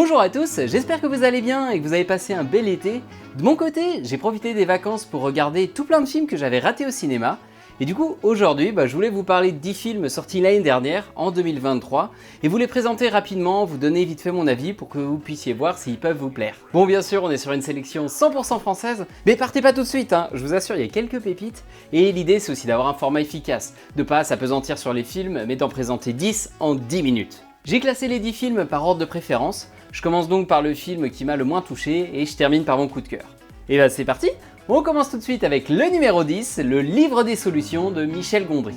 Bonjour à tous, j'espère que vous allez bien et que vous avez passé un bel été. De mon côté, j'ai profité des vacances pour regarder tout plein de films que j'avais ratés au cinéma. Et du coup, aujourd'hui, je voulais vous parler de 10 films sortis l'année dernière, en 2023, et vous les présenter rapidement, vous donner vite fait mon avis pour que vous puissiez voir s'ils peuvent vous plaire. Bon, bien sûr, on est sur une sélection 100% française, mais partez pas tout de suite, je vous assure, il y a quelques pépites, et l'idée c'est aussi d'avoir un format efficace, de pas s'apesantir sur les films, mais d'en présenter 10 en 10 minutes. J'ai classé les 10 films par ordre de préférence, je commence donc par le film qui m'a le moins touché, et je termine par mon coup de cœur. Et c'est parti! On commence tout de suite avec le numéro 10, le livre des solutions de Michel Gondry.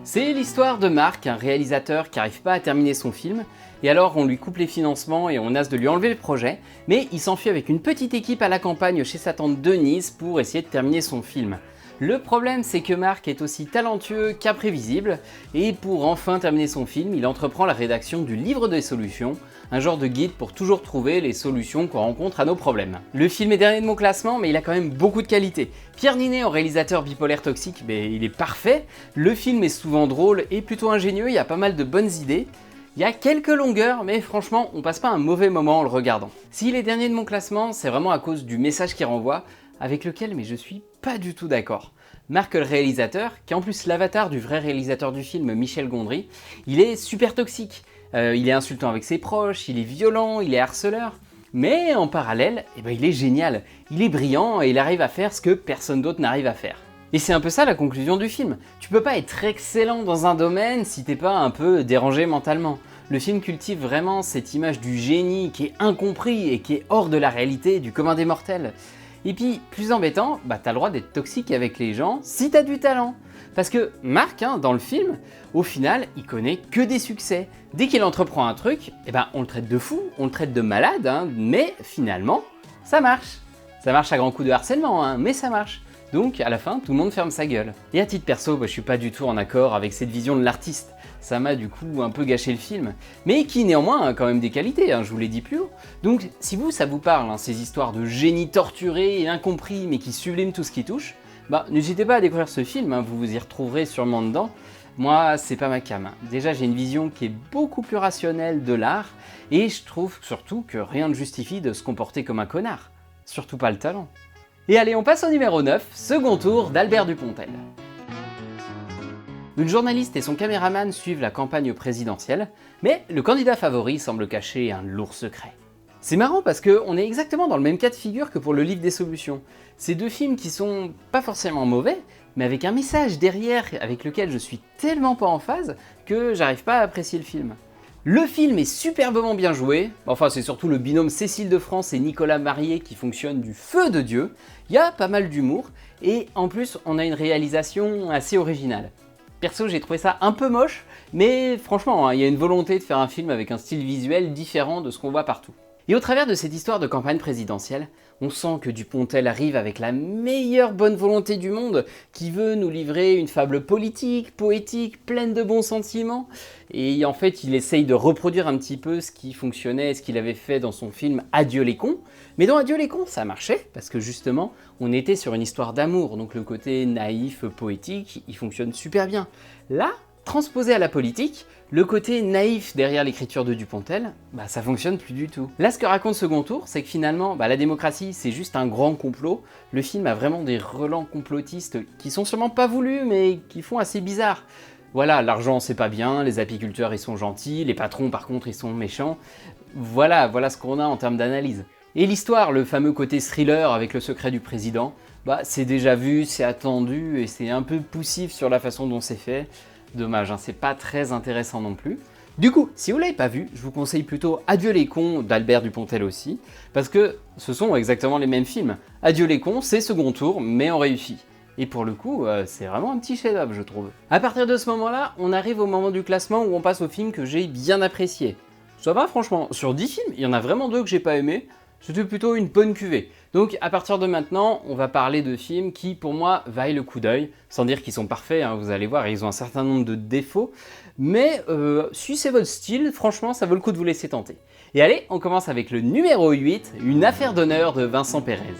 C'est l'histoire de Marc, un réalisateur qui n'arrive pas à terminer son film, et alors on lui coupe les financements et on ose de lui enlever le projet, mais il s'enfuit avec une petite équipe à la campagne chez sa tante Denise pour essayer de terminer son film. Le problème, c'est que Marc est aussi talentueux qu'imprévisible, et pour enfin terminer son film, il entreprend la rédaction du livre des solutions, un genre de guide pour toujours trouver les solutions qu'on rencontre à nos problèmes. Le film est dernier de mon classement, mais il a quand même beaucoup de qualités. Pierre Ninet en réalisateur bipolaire toxique, il est parfait, le film est souvent drôle et plutôt ingénieux, il y a pas mal de bonnes idées. Il y a quelques longueurs, mais franchement, on passe pas un mauvais moment en le regardant. S'il est dernier de mon classement, c'est vraiment à cause du message qu'il renvoie, avec lequel je suis pas du tout d'accord. Marc le réalisateur, qui est en plus l'avatar du vrai réalisateur du film, Michel Gondry, il est super toxique. Il est insultant avec ses proches, il est violent, il est harceleur. Mais en parallèle, il est génial, il est brillant et il arrive à faire ce que personne d'autre n'arrive à faire. Et c'est un peu ça la conclusion du film. Tu peux pas être excellent dans un domaine si t'es pas un peu dérangé mentalement. Le film cultive vraiment cette image du génie qui est incompris et qui est hors de la réalité, du commun des mortels. Et puis, plus embêtant, t'as le droit d'être toxique avec les gens si t'as du talent. Parce que Marc, dans le film, au final, il connaît que des succès. Dès qu'il entreprend un truc, on le traite de fou, on le traite de malade, mais finalement, ça marche. Ça marche à grands coups de harcèlement, mais ça marche. Donc, à la fin, tout le monde ferme sa gueule. Et à titre perso, je suis pas du tout en accord avec cette vision de l'artiste. Ça m'a du coup un peu gâché le film, mais qui néanmoins a quand même des qualités, je vous l'ai dit plus haut. Donc si ça vous parle, ces histoires de génie torturé et incompris mais qui subliment tout ce qui touche, n'hésitez pas à découvrir ce film, vous vous y retrouverez sûrement dedans. Moi, c'est pas ma came. Déjà, j'ai une vision qui est beaucoup plus rationnelle de l'art, et je trouve surtout que rien ne justifie de se comporter comme un connard. Surtout pas le talent. Et allez, on passe au numéro 9, second tour d'Albert Dupontel. Une journaliste et son caméraman suivent la campagne présidentielle, mais le candidat favori semble cacher un lourd secret. C'est marrant parce qu'on est exactement dans le même cas de figure que pour le livre des solutions. C'est deux films qui sont pas forcément mauvais, mais avec un message derrière avec lequel je suis tellement pas en phase que j'arrive pas à apprécier le film. Le film est superbement bien joué, c'est surtout le binôme Cécile de France et Nicolas Marié qui fonctionne du feu de Dieu, il y a pas mal d'humour, et en plus on a une réalisation assez originale. Perso, j'ai trouvé ça un peu moche, mais franchement, il y a une volonté de faire un film avec un style visuel différent de ce qu'on voit partout. Et au travers de cette histoire de campagne présidentielle, on sent que Dupontel arrive avec la meilleure bonne volonté du monde, qui veut nous livrer une fable politique, poétique, pleine de bons sentiments. Et en fait, il essaye de reproduire un petit peu ce qui fonctionnait, ce qu'il avait fait dans son film Adieu les cons. Mais dans Adieu les cons, ça marchait, parce que justement, on était sur une histoire d'amour, donc le côté naïf, poétique, il fonctionne super bien. Là, transposé à la politique, le côté naïf derrière l'écriture de Dupontel, ça fonctionne plus du tout. Là, ce que raconte Second Tour, c'est que finalement, la démocratie, c'est juste un grand complot. Le film a vraiment des relents complotistes qui sont sûrement pas voulus, mais qui font assez bizarre. Voilà, l'argent c'est pas bien, les apiculteurs ils sont gentils, les patrons par contre ils sont méchants. Voilà ce qu'on a en termes d'analyse. Et l'histoire, le fameux côté thriller avec le secret du président, c'est déjà vu, c'est attendu et c'est un peu poussif sur la façon dont c'est fait. Dommage, c'est pas très intéressant non plus. Du coup, si vous l'avez pas vu, je vous conseille plutôt Adieu les cons d'Albert Dupontel aussi, parce que ce sont exactement les mêmes films. Adieu les cons, c'est Second Tour, mais en réussi. Et pour le coup, c'est vraiment un petit chef-d'œuvre, je trouve. À partir de ce moment-là, on arrive au moment du classement où on passe aux films que j'ai bien appréciés. Ça va franchement, sur 10 films, il y en a vraiment 2 que j'ai pas aimés, c'était plutôt une bonne cuvée. Donc à partir de maintenant, on va parler de films qui pour moi vaillent le coup d'œil, sans dire qu'ils sont parfaits, vous allez voir, ils ont un certain nombre de défauts, mais si c'est votre style, franchement ça vaut le coup de vous laisser tenter. Et allez, on commence avec le numéro 8, Une affaire d'honneur de Vincent Pérez.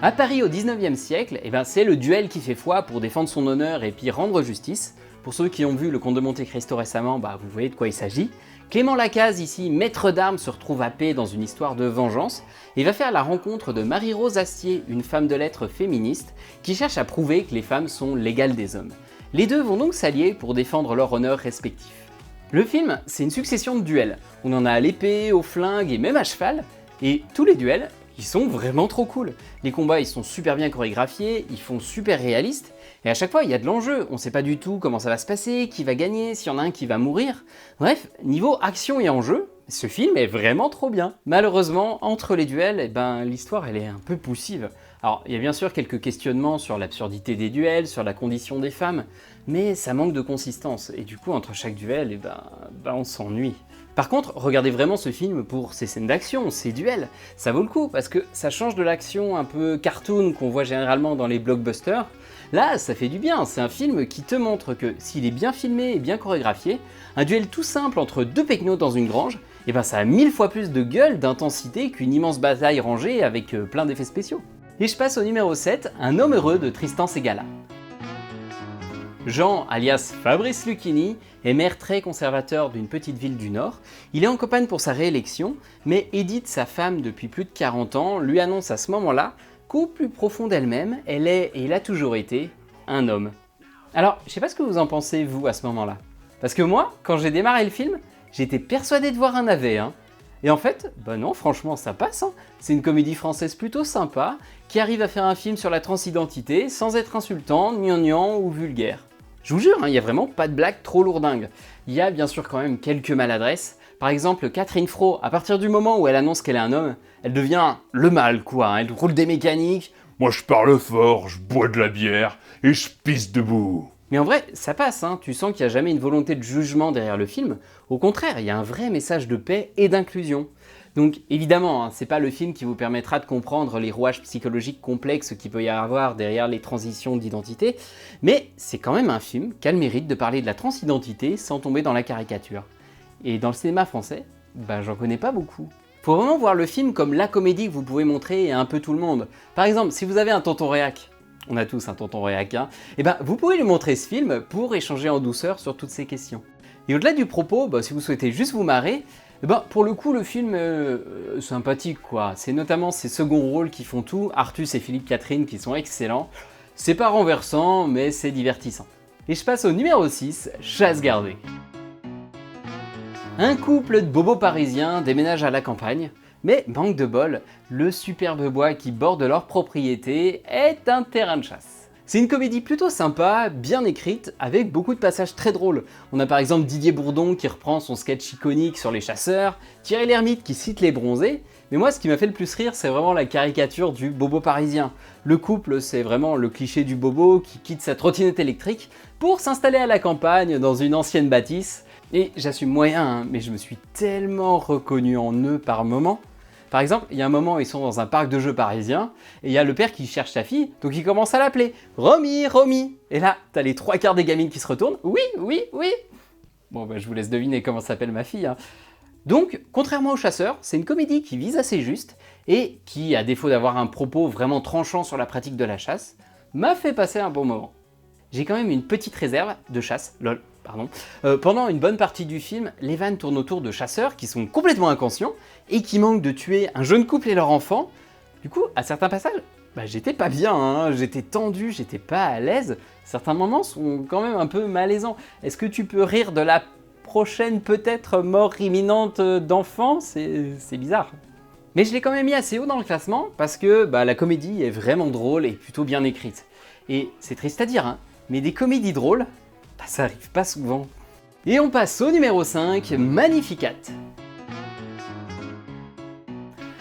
À Paris au 19e siècle, c'est le duel qui fait foi pour défendre son honneur et puis rendre justice. Pour ceux qui ont vu Le Comte de Monte Cristo récemment, vous voyez de quoi il s'agit. Clément Lacaze, ici maître d'armes, se retrouve happé dans une histoire de vengeance et va faire la rencontre de Marie-Rose Astier, une femme de lettres féministe qui cherche à prouver que les femmes sont l'égale des hommes. Les deux vont donc s'allier pour défendre leur honneur respectif. Le film, c'est une succession de duels. On en a à l'épée, au flingue et même à cheval, et tous les duels, ils sont vraiment trop cool. Les combats, ils sont super bien chorégraphiés, ils font super réalistes, et à chaque fois, il y a de l'enjeu. On sait pas du tout comment ça va se passer, qui va gagner, s'il y en a un qui va mourir. Bref, niveau action et enjeu, ce film est vraiment trop bien. Malheureusement, entre les duels, l'histoire, elle est un peu poussive. Alors, il y a bien sûr quelques questionnements sur l'absurdité des duels, sur la condition des femmes, mais ça manque de consistance, et du coup, entre chaque duel, on s'ennuie. Par contre, regardez vraiment ce film pour ses scènes d'action, ses duels, ça vaut le coup parce que ça change de l'action un peu cartoon qu'on voit généralement dans les blockbusters. Là, ça fait du bien, c'est un film qui te montre que s'il est bien filmé et bien chorégraphié, un duel tout simple entre deux pecnos dans une grange, ça a 1000 fois plus de gueule, d'intensité qu'une immense bataille rangée avec plein d'effets spéciaux. Et je passe au numéro 7, Un homme heureux de Tristan Segala. Jean, alias Fabrice Lucchini, est maire très conservateur d'une petite ville du Nord. Il est en campagne pour sa réélection, mais Edith, sa femme depuis plus de 40 ans, lui annonce à ce moment-là qu'au plus profond d'elle-même, elle est, et elle a toujours été, un homme. Alors, je sais pas ce que vous en pensez, vous, à ce moment-là. Parce que moi, quand j'ai démarré le film, j'étais persuadé de voir un navet, Et en fait, non, franchement, ça passe, C'est une comédie française plutôt sympa, qui arrive à faire un film sur la transidentité sans être insultant, gnangnan ou vulgaire. Je vous jure, il n'y a vraiment pas de blague trop lourdingue. Il y a bien sûr quand même quelques maladresses. Par exemple, Catherine Fro, à partir du moment où elle annonce qu'elle est un homme, elle devient le mâle, quoi. Elle roule des mécaniques. Moi je parle fort, je bois de la bière et je pisse debout. Mais en vrai, ça passe, Tu sens qu'il n'y a jamais une volonté de jugement derrière le film. Au contraire, il y a un vrai message de paix et d'inclusion. Donc évidemment, c'est pas le film qui vous permettra de comprendre les rouages psychologiques complexes qu'il peut y avoir derrière les transitions d'identité, mais c'est quand même un film qui a le mérite de parler de la transidentité sans tomber dans la caricature. Et dans le cinéma français, j'en connais pas beaucoup. Faut vraiment voir le film comme la comédie que vous pouvez montrer à un peu tout le monde. Par exemple, si vous avez un tonton réac, on a tous un tonton réac, vous pouvez lui montrer ce film pour échanger en douceur sur toutes ces questions. Et au-delà du propos, si vous souhaitez juste vous marrer, pour le coup, le film est sympathique, quoi. C'est notamment ses seconds rôles qui font tout, Artus et Philippe Catherine, qui sont excellents. C'est pas renversant, mais c'est divertissant. Et je passe au numéro 6, Chasse gardée. Un couple de bobos parisiens déménage à la campagne, mais manque de bol, le superbe bois qui borde leur propriété est un terrain de chasse. C'est une comédie plutôt sympa, bien écrite, avec beaucoup de passages très drôles. On a par exemple Didier Bourdon qui reprend son sketch iconique sur les chasseurs, Thierry Lhermitte qui cite les bronzés, mais moi ce qui m'a fait le plus rire c'est vraiment la caricature du bobo parisien. Le couple c'est vraiment le cliché du bobo qui quitte sa trottinette électrique pour s'installer à la campagne dans une ancienne bâtisse. Et j'assume moyen, mais je me suis tellement reconnu en eux par moments. Par exemple, il y a un moment où ils sont dans un parc de jeux parisien, et il y a le père qui cherche sa fille, donc il commence à l'appeler « Romy, Romy !» Et là, t'as les 3/4 des gamines qui se retournent « Oui, oui, oui !» Bon, je vous laisse deviner comment s'appelle ma fille. Donc, contrairement aux chasseurs, c'est une comédie qui vise assez juste, et qui, à défaut d'avoir un propos vraiment tranchant sur la pratique de la chasse, m'a fait passer un bon moment. J'ai quand même une petite réserve de chasse, lol. Pendant une bonne partie du film, les vannes tournent autour de chasseurs qui sont complètement inconscients et qui manquent de tuer un jeune couple et leur enfant. Du coup, à certains passages, j'étais pas bien, j'étais tendu, j'étais pas à l'aise. Certains moments sont quand même un peu malaisants. Est-ce que tu peux rire de la prochaine peut-être mort imminente d'enfant ? C'est bizarre. Mais je l'ai quand même mis assez haut dans le classement parce que la comédie est vraiment drôle et plutôt bien écrite. Et c'est triste à dire, mais des comédies drôles, ça arrive pas souvent. Et on passe au numéro 5, Magnificat.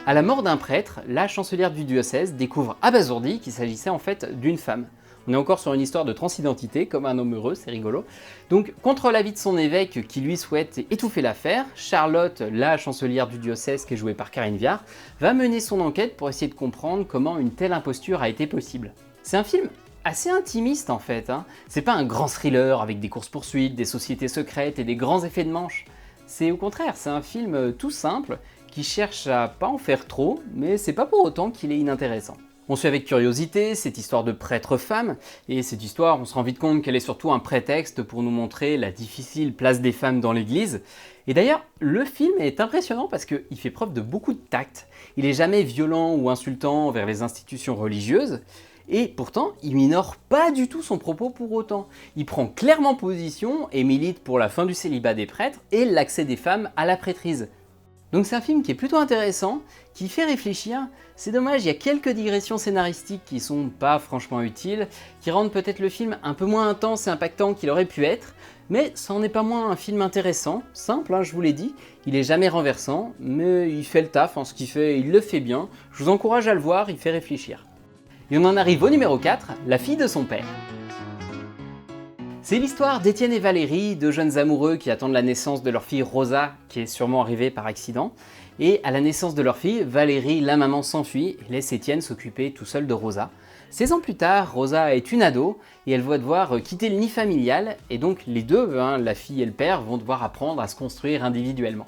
À la mort d'un prêtre, la chancelière du diocèse découvre abasourdie qu'il s'agissait en fait d'une femme. On est encore sur une histoire de transidentité, comme un homme heureux, c'est rigolo. Donc, contre l'avis de son évêque qui lui souhaite étouffer l'affaire, Charlotte, la chancelière du diocèse qui est jouée par Karine Viard, va mener son enquête pour essayer de comprendre comment une telle imposture a été possible. C'est un film assez intimiste en fait, C'est pas un grand thriller avec des courses-poursuites, des sociétés secrètes et des grands effets de manche. C'est au contraire, c'est un film tout simple qui cherche à pas en faire trop, mais c'est pas pour autant qu'il est inintéressant. On suit avec curiosité cette histoire de prêtre femme, et cette histoire, on se rend vite compte qu'elle est surtout un prétexte pour nous montrer la difficile place des femmes dans l'église. Et d'ailleurs, le film est impressionnant parce qu'il fait preuve de beaucoup de tact. Il n'est jamais violent ou insultant envers les institutions religieuses, et pourtant, il minore pas du tout son propos pour autant. Il prend clairement position et milite pour la fin du célibat des prêtres et l'accès des femmes à la prêtrise. Donc c'est un film qui est plutôt intéressant, qui fait réfléchir. C'est dommage, il y a quelques digressions scénaristiques qui sont pas franchement utiles, qui rendent peut-être le film un peu moins intense et impactant qu'il aurait pu être, mais ça en est pas moins un film intéressant, simple, je vous l'ai dit, il est jamais renversant, mais il fait le taf, ce qu'il fait, il le fait bien, je vous encourage à le voir, il fait réfléchir. Et on en arrive au numéro 4, La fille de son père. C'est l'histoire d'Étienne et Valérie, deux jeunes amoureux qui attendent la naissance de leur fille Rosa, qui est sûrement arrivée par accident. Et à la naissance de leur fille, Valérie, la maman, s'enfuit et laisse Étienne s'occuper tout seul de Rosa. 16 ans plus tard, Rosa est une ado et elle va devoir quitter le nid familial, et donc les deux, la fille et le père, vont devoir apprendre à se construire individuellement.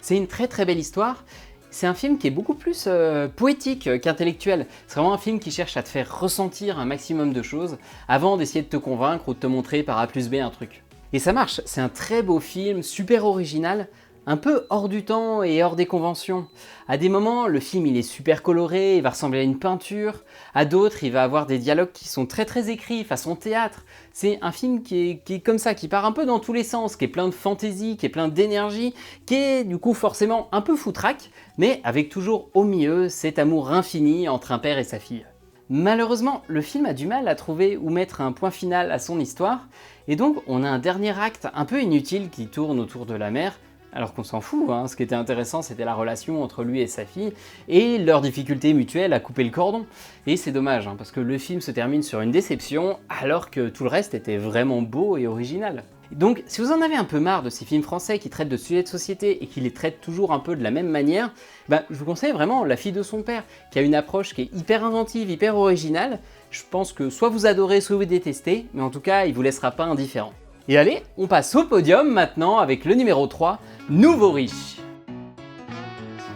C'est une très très belle histoire. C'est un film qui est beaucoup plus poétique qu'intellectuel. C'est vraiment un film qui cherche à te faire ressentir un maximum de choses avant d'essayer de te convaincre ou de te montrer par A plus B un truc. Et ça marche, c'est un très beau film, super original, un peu hors du temps et hors des conventions. À des moments, le film il est super coloré, il va ressembler à une peinture. À d'autres, il va avoir des dialogues qui sont très très écrits, façon théâtre. C'est un film qui est comme ça, qui part un peu dans tous les sens, qui est plein de fantaisie, qui est plein d'énergie, qui est du coup forcément un peu foutraque, mais avec toujours au milieu cet amour infini entre un père et sa fille. Malheureusement, le film a du mal à trouver où mettre un point final à son histoire, et donc on a un dernier acte un peu inutile qui tourne autour de la mère, alors qu'on s'en fout, ce qui était intéressant c'était la relation entre lui et sa fille, et leur difficulté mutuelle à couper le cordon. Et c'est dommage, parce que le film se termine sur une déception, alors que tout le reste était vraiment beau et original. Donc, si vous en avez un peu marre de ces films français qui traitent de sujets de société et qui les traitent toujours un peu de la même manière, je vous conseille vraiment La fille de son père, qui a une approche qui est hyper inventive, hyper originale. Je pense que soit vous adorez, soit vous détestez, mais en tout cas, il vous laissera pas indifférent. Et allez, on passe au podium maintenant avec le numéro 3, Nouveau riche.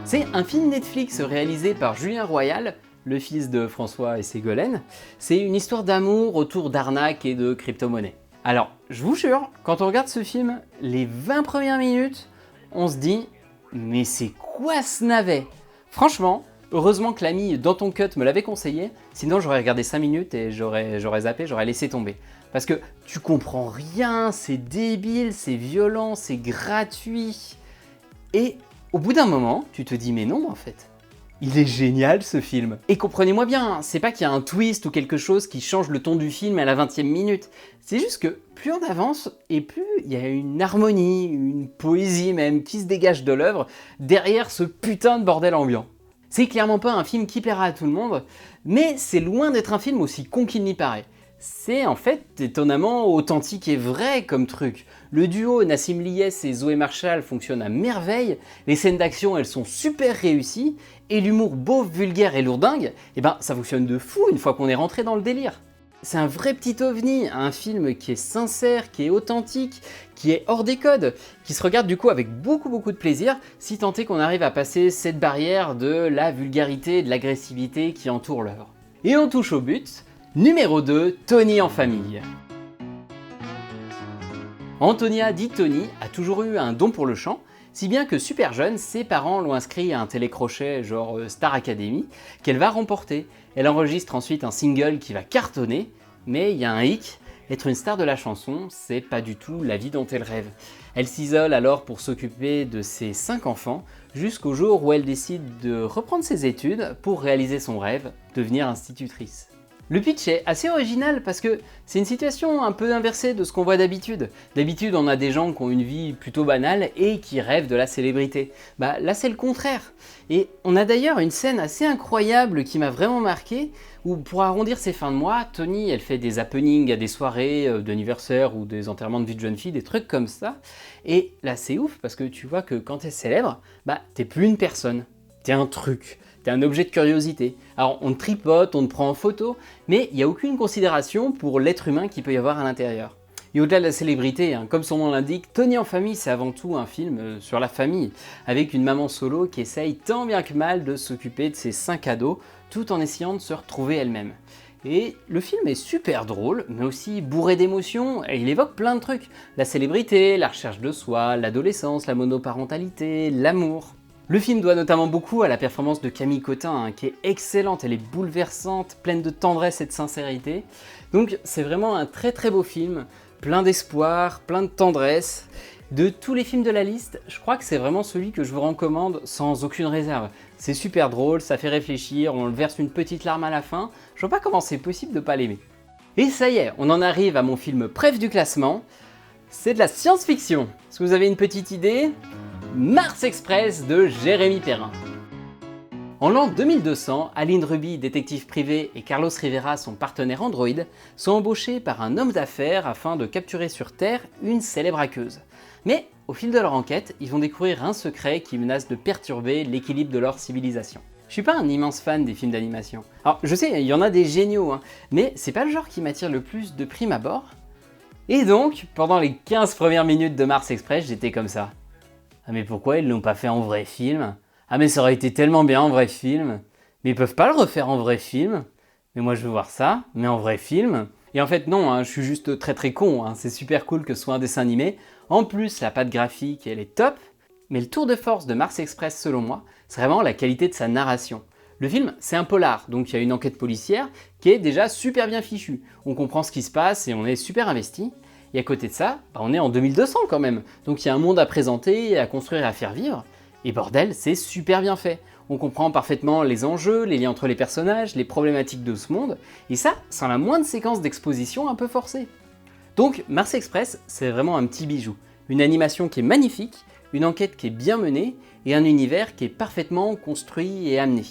C'est un film Netflix réalisé par Julien Royal, le fils de François et Ségolène. C'est une histoire d'amour autour d'arnaques et de crypto-monnaies. Alors, je vous jure, quand on regarde ce film, les 20 premières minutes, on se dit « Mais c'est quoi ce navet ?» Franchement, heureusement que l'ami Danton Cut me l'avait conseillé, sinon j'aurais regardé 5 minutes et j'aurais zappé, j'aurais laissé tomber. Parce que tu comprends rien, c'est débile, c'est violent, c'est gratuit. Et au bout d'un moment, tu te dis « Mais non, en fait. » Il est génial ce film. Et comprenez-moi bien, c'est pas qu'il y a un twist ou quelque chose qui change le ton du film à la 20e minute. C'est juste que plus on avance et plus il y a une harmonie, une poésie même qui se dégage de l'œuvre derrière ce putain de bordel ambiant. C'est clairement pas un film qui plaira à tout le monde, mais c'est loin d'être un film aussi con qu'il n'y paraît. C'est en fait étonnamment authentique et vrai comme truc. Le duo Nassim Liès et Zoé Marshall fonctionne à merveille, les scènes d'action elles sont super réussies, et l'humour beauf, vulgaire et lourdingue, ça fonctionne de fou une fois qu'on est rentré dans le délire. C'est un vrai petit ovni, un film qui est sincère, qui est authentique, qui est hors des codes, qui se regarde du coup avec beaucoup de plaisir, si tant est qu'on arrive à passer cette barrière de la vulgarité et de l'agressivité qui entoure l'œuvre. Et on touche au but. Numéro 2, Tony en famille. Antonia, dit Tony, a toujours eu un don pour le chant, si bien que super jeune, ses parents l'ont inscrit à un télécrochet genre Star Academy, qu'elle va remporter. Elle enregistre ensuite un single qui va cartonner, mais il y a un hic, être une star de la chanson, c'est pas du tout la vie dont elle rêve. Elle s'isole alors pour s'occuper de ses 5 enfants, jusqu'au jour où elle décide de reprendre ses études pour réaliser son rêve, devenir institutrice. Le pitch est assez original parce que c'est une situation un peu inversée de ce qu'on voit d'habitude. D'habitude, on a des gens qui ont une vie plutôt banale et qui rêvent de la célébrité. Là, c'est le contraire. Et on a d'ailleurs une scène assez incroyable qui m'a vraiment marqué, où pour arrondir ses fins de mois, Tony, elle fait des happenings à des soirées d'anniversaire ou des enterrements de vie de jeune fille, des trucs comme ça. Et là, c'est ouf parce que tu vois que quand t'es célèbre, t'es plus une personne, t'es un truc. T'es un objet de curiosité. Alors on te tripote, on te prend en photo, mais il n'y a aucune considération pour l'être humain qu'il peut y avoir à l'intérieur. Et au-delà de la célébrité, comme son nom l'indique, Tony en famille, c'est avant tout un film sur la famille, avec une maman solo qui essaye tant bien que mal de s'occuper de ses 5 ados, tout en essayant de se retrouver elle-même. Et le film est super drôle, mais aussi bourré d'émotions, et il évoque plein de trucs. La célébrité, la recherche de soi, l'adolescence, la monoparentalité, l'amour. Le film doit notamment beaucoup à la performance de Camille Cotin, qui est excellente, elle est bouleversante, pleine de tendresse et de sincérité. Donc c'est vraiment un très très beau film, plein d'espoir, plein de tendresse. De tous les films de la liste, je crois que c'est vraiment celui que je vous recommande sans aucune réserve. C'est super drôle, ça fait réfléchir, on verse une petite larme à la fin, je vois pas comment c'est possible de pas l'aimer. Et ça y est, on en arrive à mon film préf du classement, c'est de la science-fiction. Est-ce que vous avez une petite idée ? Mars Express de Jérémy Perrin. En l'an 2200, Aline Ruby, détective privé, et Carlos Rivera, son partenaire Android, sont embauchés par un homme d'affaires afin de capturer sur Terre une célèbre hackeuse. Mais au fil de leur enquête, ils vont découvrir un secret qui menace de perturber l'équilibre de leur civilisation. Je suis pas un immense fan des films d'animation. Alors je sais, il y en a des géniaux, mais c'est pas le genre qui m'attire le plus de prime abord. Et donc, pendant les 15 premières minutes de Mars Express, j'étais comme ça. Ah mais pourquoi ils l'ont pas fait en vrai film ? Ah mais ça aurait été tellement bien en vrai film. Mais ils peuvent pas le refaire en vrai film. Mais moi je veux voir ça, mais en vrai film. Et en fait non, je suis juste très très con, c'est super cool que ce soit un dessin animé. En plus la patte graphique elle est top. Mais le tour de force de Mars Express selon moi, c'est vraiment la qualité de sa narration. Le film c'est un polar, donc il y a une enquête policière qui est déjà super bien fichue. On comprend ce qui se passe et on est super investi. Et à côté de ça, on est en 2200 quand même. Donc il y a un monde à présenter, à construire et à faire vivre. Et bordel, c'est super bien fait. On comprend parfaitement les enjeux, les liens entre les personnages, les problématiques de ce monde. Et ça, sans la moindre séquence d'exposition un peu forcée. Donc Mars Express, c'est vraiment un petit bijou. Une animation qui est magnifique, une enquête qui est bien menée, et un univers qui est parfaitement construit et amené.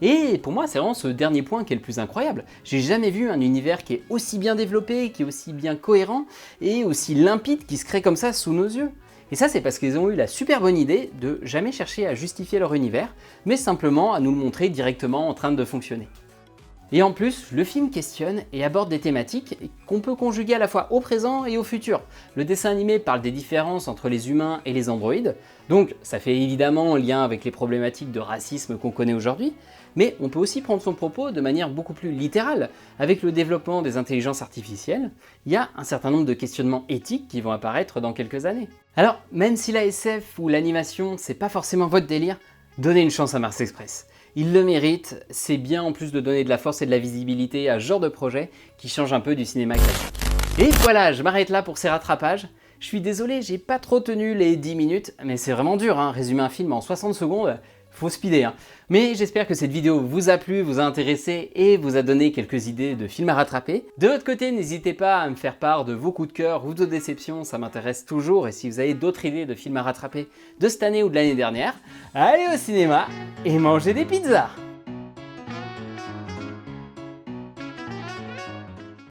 Et pour moi, c'est vraiment ce dernier point qui est le plus incroyable. J'ai jamais vu un univers qui est aussi bien développé, qui est aussi bien cohérent, et aussi limpide, qui se crée comme ça sous nos yeux. Et ça, c'est parce qu'ils ont eu la super bonne idée de jamais chercher à justifier leur univers, mais simplement à nous le montrer directement en train de fonctionner. Et en plus, le film questionne et aborde des thématiques qu'on peut conjuguer à la fois au présent et au futur. Le dessin animé parle des différences entre les humains et les androïdes, donc ça fait évidemment lien avec les problématiques de racisme qu'on connaît aujourd'hui, mais on peut aussi prendre son propos de manière beaucoup plus littérale. Avec le développement des intelligences artificielles, il y a un certain nombre de questionnements éthiques qui vont apparaître dans quelques années. Alors, même si la SF ou l'animation, c'est pas forcément votre délire, donnez une chance à Mars Express. Il le mérite, c'est bien en plus de donner de la force et de la visibilité à ce genre de projet qui change un peu du cinéma classique. Et voilà, je m'arrête là pour ces rattrapages. Je suis désolé, j'ai pas trop tenu les 10 minutes, mais c'est vraiment dur, résumer un film en 60 secondes, faut speeder. Mais j'espère que cette vidéo vous a plu, vous a intéressé et vous a donné quelques idées de films à rattraper. De l'autre côté, n'hésitez pas à me faire part de vos coups de cœur ou de déceptions, ça m'intéresse toujours. Et si vous avez d'autres idées de films à rattraper de cette année ou de l'année dernière, allez au cinéma et mangez des pizzas!